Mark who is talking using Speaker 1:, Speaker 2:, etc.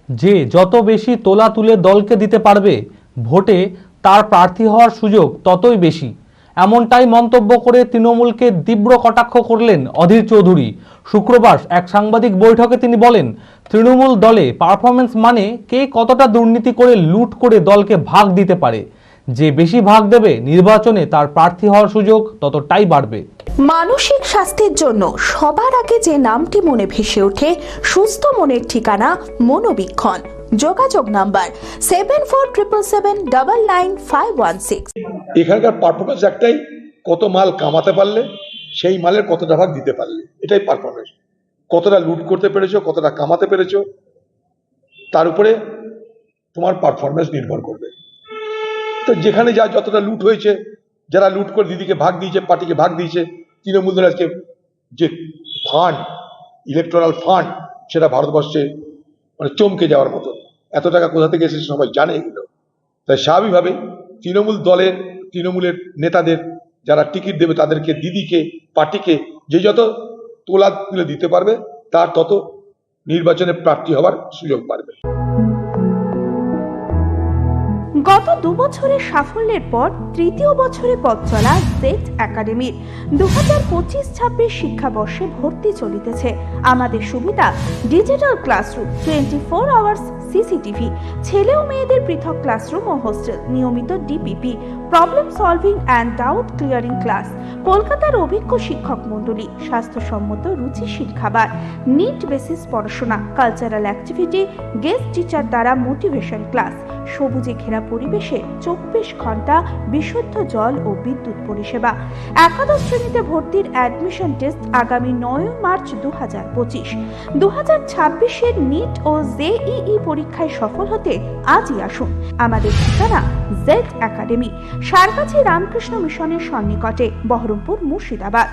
Speaker 1: যে যত বেশি তোলা তুলে দলকে দিতে পারবে ভোটে তার প্রার্থী হওয়ার সুযোগ ততই বেশি। এমনটাই মন্তব্য করে তৃণমূলকে তীব্র কটাক্ষ করলেন অধীর চৌধুরী। শুক্রবার এক সাংবাদিক বৈঠকে তিনি বলেন, তৃণমূল দলে পারফরমেন্স মানে কে কতটা দুর্নীতি করে লুট করে দলকে ভাগ দিতে পারে। যে বেশি ভাগ দেবে নির্বাচনে তার প্রার্থী হওয়ার সুযোগ ততটাই বাড়বে।
Speaker 2: মানসিক স্বাস্থ্যের জন্য সবার আগে যে নামটি মনে ভেসে ওঠে, সুস্থ মনের ঠিকানা মনোবীক্ষণ। যোগাযোগ নাম্বার 7477799516।
Speaker 3: এখানকার পারফরমেন্স একটাই, কত মাল কামাতে পারলে সেই মালের কতটা ভাগ দিতে পারলে, এটাই পারফরমেন্স। কতটা লুট করতে পেরেছো, কতটা কামাতে পেরেছো, তার উপরে তোমার পারফরমেন্স নির্ভর করবে। তো যেখানে যা যতটা লুট হয়েছে, যারা লুট করে দিদিকে ভাগ দিয়েছে, পার্টিকে ভাগ দিয়েছে, তৃণমূল দল আজকে যে ফান্ড, ইলেকট্রাল ফান্ড, সেটা ভারতবর্ষে মানে চমকে যাওয়ার মতো। এত টাকা কোথা থেকে এসেছে সবাই জানে এগুলো। তাই স্বাভাবিকভাবে তৃণমূলের নেতাদের যারা টিকিট দেবে তাদেরকে, দিদিকে, পার্টিকে যে যত তোলা তুলে দিতে পারবে তার তত নির্বাচনে প্রার্থী হওয়ার সুযোগ বাড়বে।
Speaker 2: গত 2 বছরের সাফল্যের পর তৃতীয় বছরে পথ চলা জেড একাডেমির 2025-26 শিক্ষাবর্ষে ভর্তি চলিতেছে। আমাদের সুবিধা ডিজিটাল ক্লাসরুম, 24 আওয়ার্স সিসিটিভি, ছেলে ও মেয়েদের পৃথক ক্লাসরুম ও হোস্টেল, নিয়মিত DPP, problem solving and doubt clearing class, কলকাতার অভিজ্ঞ শিক্ষক মণ্ডলী, স্বাস্থ্যসম্মত রুচিশীল খাবার, নিট বেসিস পড়াশোনা, কালচারাল অ্যাক্টিভিটি, গেস্ট টিচার দ্বারা মোটিভেশন ক্লাস, সবুজে ঘেরা পরিবেশে 24 ঘন্টা বিশুদ্ধ জল ও বিদ্যুৎ পরিষেবা। একাদশ শ্রেণীতে ভর্তির অ্যাডমিশন টেস্ট আগামী 9 মার্চ 2025। 2026-এর নিট ও জেইই পরীক্ষায় সফল হতে আজই আসুন। আমাদের ঠিকানা জেড একাডেমি, সারগাছি রামকৃষ্ণ মিশনের সন্নিকটে, বহরমপুর, মুর্শিদাবাদ।